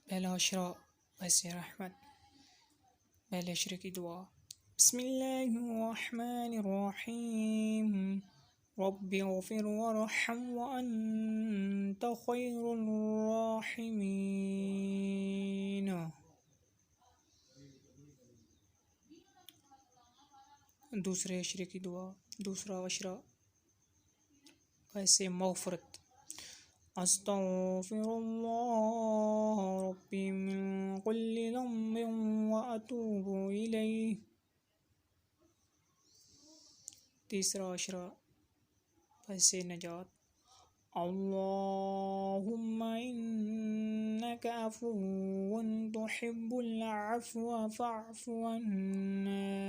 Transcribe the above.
پہلا عشرہ ویسے رحمت، پہلے عشرے کی دعا۔ بسم اللہ الرحمن الرحیم، رب اغفر ورحم وانت خیر الراحمین۔ دوسرے عشرے کی دعا، دوسرا عشرہ ویسے مغفرت۔ استغفر اللہ ربی من کل ذنب واتوب الیہ۔ تیسرا عشرہ ویسے نجات۔ اللہم انک عفو تحب العفو فاعف عنا۔